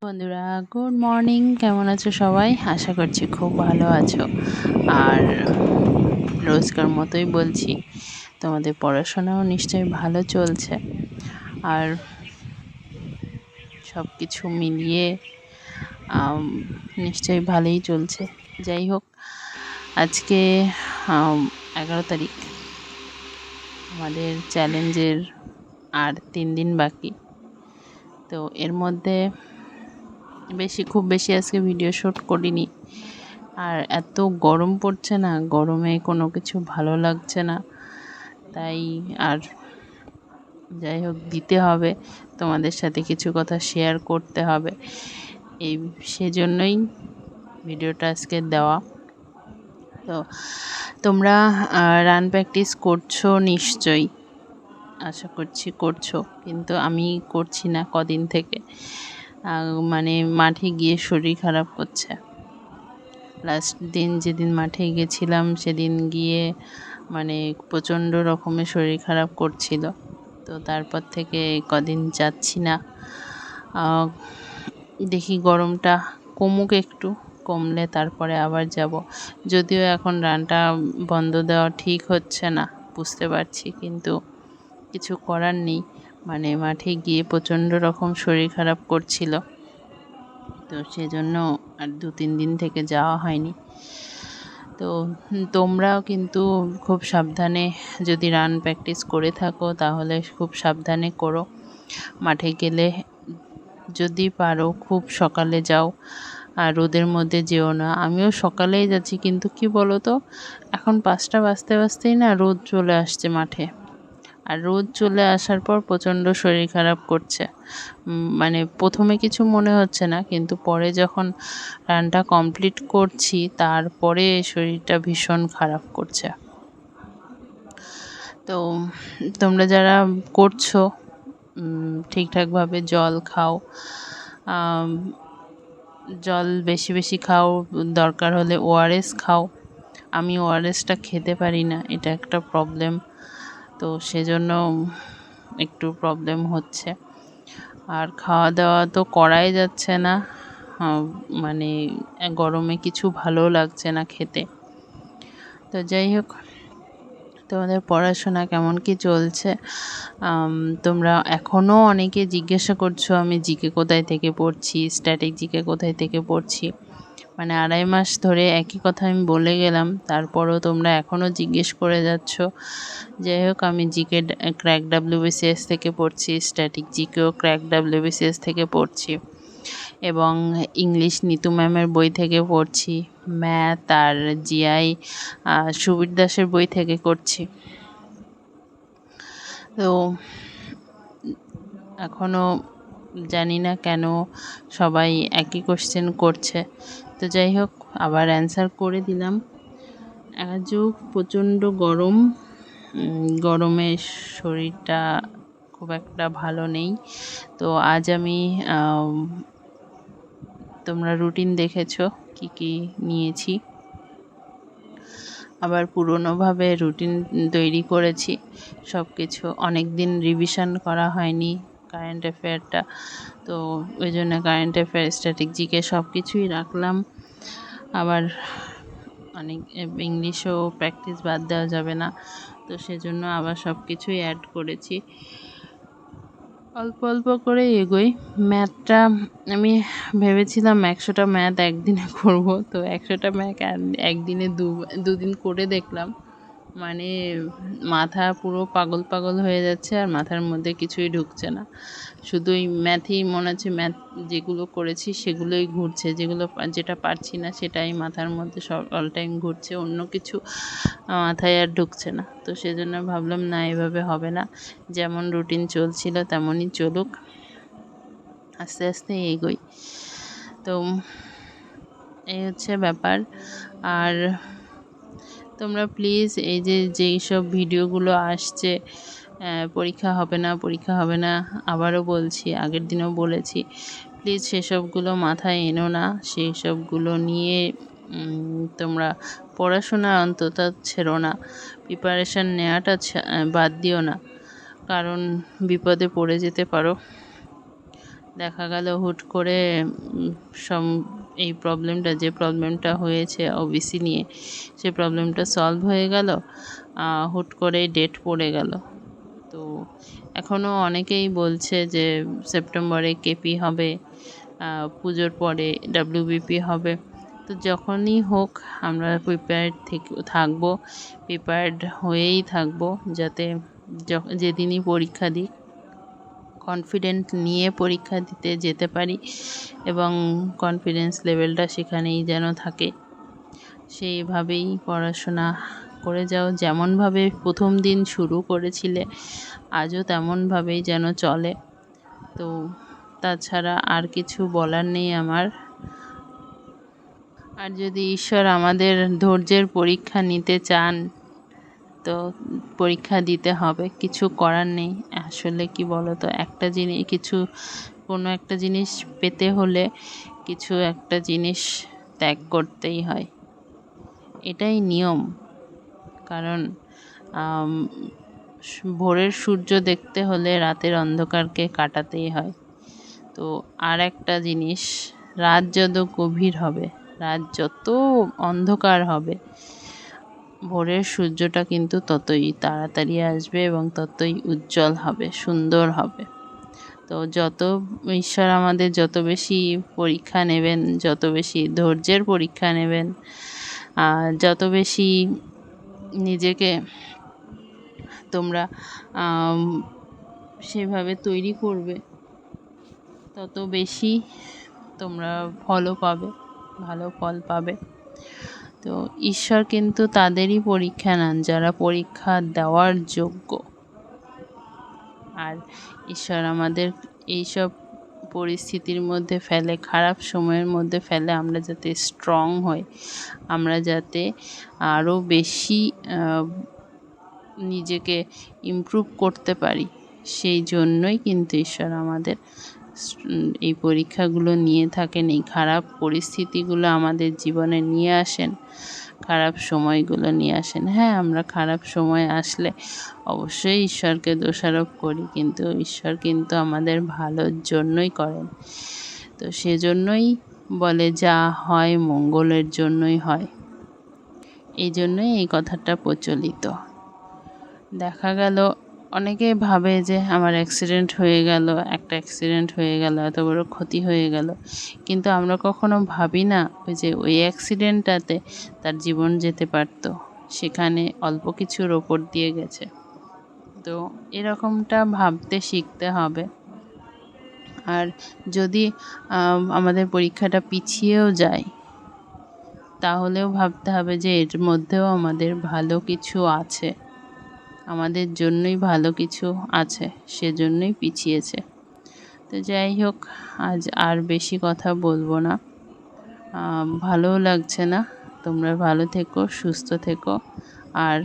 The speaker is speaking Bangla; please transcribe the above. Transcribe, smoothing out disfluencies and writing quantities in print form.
বন্ধুরা, গুড মর্নিং। কেমন আছো সবাই? আশা করছি খুব ভালো আছো। আর রোজকার মতোই বলছি, তোমাদের পড়াশোনাও নিশ্চয়ই ভালো চলছে। আর সব কিছু মিলিয়ে আম, নিশ্চয়ই ভালোই চলছে। যাই হোক, আজকে 11 তারিখ। আমাদের চ্যালেঞ্জের আর 3 দিন বাকি। তো এর মধ্যে খুব বেশি আজকে ভিডিও শ্যুট করিনি। আর এত গরম পড়ছে না, গরমে কোনো কিছু ভালো লাগছে না। তাই আর যাই হোক, দিতে হবে, তোমাদের সাথে কিছু কথা শেয়ার করতে হবে। সেজন্যই ভিডিওটা আজকে দেওয়া। তো তোমরা রান প্র্যাকটিস করছো নিশ্চয়ই, আশা করছি করছো, কিন্তু আমি করছি না কদিন থেকে। মানে মাঠে গিয়ে শরীর খারাপ করছে। লাস্ট দিন যেদিন মাঠে গেছিলাম সেদিন গিয়ে মানে প্রচণ্ড রকমের শরীর খারাপ করছিল। তো তারপর থেকে কদিন যাচ্ছি না। দেখি গরমটা কমুক, একটু কমলে তারপরে আবার যাব। যদিও এখন রানটা বন্ধ দেওয়া ঠিক হচ্ছে না, বুঝতে পারছি, কিন্তু কিছু করার নেই। মানে মাঠে গিয়ে প্রচণ্ড রকম শরীর খারাপ করছিল, তো সেজন্য আর 2-3 দিন থেকে যাওয়া হয়নি। তো তোমরাও কিন্তু খুব সাবধানে, যদি রান প্র্যাকটিস করে থাকো তাহলে খুব সাবধানে করো। মাঠে গেলে যদি পারো খুব সকালে যাও, আর রোদের মধ্যে যেও না। আমিও সকালেই যাচ্ছি, কিন্তু কি বলো তো, এখন 5টা বাজতে বাজতেই না রোদ চলে আসছে মাঠে। আর রোদ চলে আসার পর প্রচণ্ড শরীর খারাপ করছে। মানে প্রথমে কিছু মনে হচ্ছে না, কিন্তু পরে যখন রানটা কমপ্লিট করছি তারপরে শরীরটা ভীষণ খারাপ করছে। তো তোমরা যারা করছো, ঠিকঠাকভাবে জল খাও, জল বেশি বেশি খাও, দরকার হলে ওআরএস খাও। আমি ওআরএসটা খেতে পারি না, এটা একটা প্রবলেম। তো সেজন্য একটু প্রবলেম হচ্ছে। আর খাওয়া দাওয়া তো করাই যাচ্ছে না, মানে গরমে কিছু ভালো লাগছে না খেতে। তো যাই হোক, তোমাদের পড়াশোনা কেমন কি চলছে? তোমরা এখনও অনেকে জিজ্ঞাসা করছো আমি জিকে কোথায় থেকে পড়ছি, স্ট্যাটিক জিকে কোথায় থেকে পড়ছি। মানে 2.5 মাস ধরে একই কথা আমি বলে গেলাম, তারপরও তোমরা এখনও জিজ্ঞেস করে যাচ্ছ। যাই হোক, আমি জিকে ক্র্যাক WBCS থেকে পড়ছি, স্ট্যাটিক জিকেও ক্র্যাক WBCS থেকে পড়ছি, এবং ইংলিশ নিতু ম্যামের বই থেকে পড়ছি, ম্যাথ আর জিআই সুবীর দাসের বই থেকে করছি। তো এখনও জানি না কেন সবাই একই কোশ্চেন করছে। তো যাই হোক, আবার অ্যান্সার করে দিলাম। আজও প্রচণ্ড গরম, গরমে শরীরটা খুব একটা ভালো নেই। তো আজ আমি তোমরা রুটিন দেখেছো কি কি নিয়েছি। আবার পুরনোভাবে রুটিন তৈরি করেছি। সব কিছু অনেক দিন রিভিশন করা হয়নি কারেন্ট অ্যাফেয়ারটা, তো ওই জন্য কারেন্ট অ্যাফেয়ার, স্ট্যাটিক জিকে সব কিছুই রাখলাম। আবার অনেক ইংলিশও প্র্যাকটিস বাদ দেওয়া যাবে না, তো সেজন্য আবার সব কিছুই অ্যাড করেছি। অল্প অল্প করে এগোই। ম্যাথটা আমি ভেবেছিলাম 100টা ম্যাথ একদিনে করব, তো 100টা ম্যাথ একদিনে দুদিন করে দেখলাম। মানে মাথা পুরো পাগল পাগল হয়ে যাচ্ছে, আর মাথার মধ্যে কিছুই ঢুকছে না। শুধু এই ম্যাথই মনে হচ্ছে, ম্যাথ যেগুলো করেছি সেগুলোই ঘুরছে, যেটা পারছি না সেটাই মাথার মধ্যে সব অল টাইম ঘুরছে, অন্য কিছু মাথায় আর ঢুকছে না। তো সেজন্য ভাবলাম না, এভাবে হবে না, যেমন রুটিন চলছিল তেমনই চলুক, আস্তে আস্তে এগোই। তো এই হচ্ছে ব্যাপার। আর তোমরা প্লিজ এই যেই সব ভিডিওগুলো আসছে, পরীক্ষা হবে না পরীক্ষা হবে না, আবারও বলছি, আগের দিনও বলেছি, প্লিজ সেসবগুলো মাথায় এনো না। সেই সবগুলো নিয়ে তোমরা পড়াশোনা অন্তত ছেড়ো না, প্রিপারেশান নেওয়াটা বাদ দিও না, কারণ বিপদে পড়ে যেতে পারো। দেখা গেল হুট করে সম এই প্রবলেমটা, যে প্রবলেমটা হয়েছে ওবিসি নিয়ে, সে প্রবলেমটা সলভ হয়ে গেল, হুট করে ডেট পড়ে গেল। তো এখনও অনেকেই বলছে যে সেপ্টেম্বরে কেপি হবে, পুজোর পরে ডাব্লিউবিপি হবে। তো যখনই হোক আমরা প্রিপেয়ার্ড থাকবো, প্রিপেয়ার্ড হয়েই থাকবো, যাতে যেদিনই পরীক্ষা দিই কনফিডেন্ট নিয়ে পরীক্ষা দিতে যেতে পারি এবং কনফিডেন্স লেভেলটা সেখানেই যেন থাকে। সেইভাবেই পড়াশোনা করে যাও, যেমনভাবে প্রথম দিন শুরু করেছিলে আজও তেমনভাবেই যেন চলে। তো তাছাড়া আর কিছু বলার নেই আমার। আর যদি ঈশ্বর আমাদের ধৈর্যের পরীক্ষা নিতে চান তো পরীক্ষা দিতে হবে, কিছু করার নেই। আসলে কি বলো তো, কোনো একটা জিনিস পেতে হলে কিছু একটা জিনিস ত্যাগ করতেই হয়, এটাই নিয়ম। কারণ ভোরের সূর্য দেখতে হলে রাতের অন্ধকারকে কাটাতেই হয়। তো আর একটা জিনিস, রাত যত গভীর হবে, রাত যত অন্ধকার হবে, ভোরের সূর্যটা কিন্তু ততই তাড়াতাড়ি আসবে এবং ততই উজ্জ্বল হবে, সুন্দর হবে। তো ঈশ্বর আমাদের যত বেশি পরীক্ষা নেবেন, যত বেশি ধৈর্যের পরীক্ষা নেবেন, যত বেশি নিজেকে তোমরা সেভাবে তৈরি করবে, তত বেশি তোমরা ফলও পাবে, ভালো ফল পাবে। তো ঈশ্বর কিন্তু তাদেরই পরীক্ষা নেন যারা পরীক্ষা দেওয়ার যোগ্য। আর ঈশ্বর আমাদের এইসব পরিস্থিতির মধ্যে ফেলে, খারাপ সময়ের মধ্যে ফেলে, আমরা যাতে স্ট্রং হই, আমরা যাতে আরও বেশি নিজেকে ইমপ্রুভ করতে পারি, সেই জন্যই কিন্তু ঈশ্বর আমাদের এই পরীক্ষাগুলো নিয়ে থাকেন, এই খারাপ পরিস্থিতিগুলো আমাদের জীবনে নিয়ে আসেন, খারাপ সময়গুলো নিয়ে আসেন। হ্যাঁ, আমরা খারাপ সময় আসলে অবশ্যই ঈশ্বরকে দোষারোপ করি, কিন্তু ঈশ্বর কিন্তু আমাদের ভালোর জন্যই করেন। তো সেজন্যই বলে যা হয় মঙ্গলের জন্যই হয়, এই জন্যই এই কথাটা প্রচলিত। দেখা গেল অনেকে ভাবে যে আমার অ্যাক্সিডেন্ট হয়ে গেল, একটা অ্যাক্সিডেন্ট হয়ে গেল, এত বড় ক্ষতি হয়ে গেল, কিন্তু আমরা কখনো ভাবি না ওই অ্যাক্সিডেন্টটাতে তার জীবন যেতে পারত, সেখানে অল্প কিছুর ওপর দিয়ে গেছে। তো এরকমটা ভাবতে শিখতে হবে। আর যদি আমাদের পরীক্ষাটা পিছিয়েও যায়, তাহলেও ভাবতে হবে যে এর মধ্যেও আমাদের ভালো কিছু আছে, আমাদের জন্যই ভালো কিছু আছে, সেজন্যই পিছিয়েছে। তো যাই হোক, আজ আর বেশি কথা বলবো না, ভালোও লাগছে না। তোমরা ভালো থেকো, সুস্থ থেকো, আর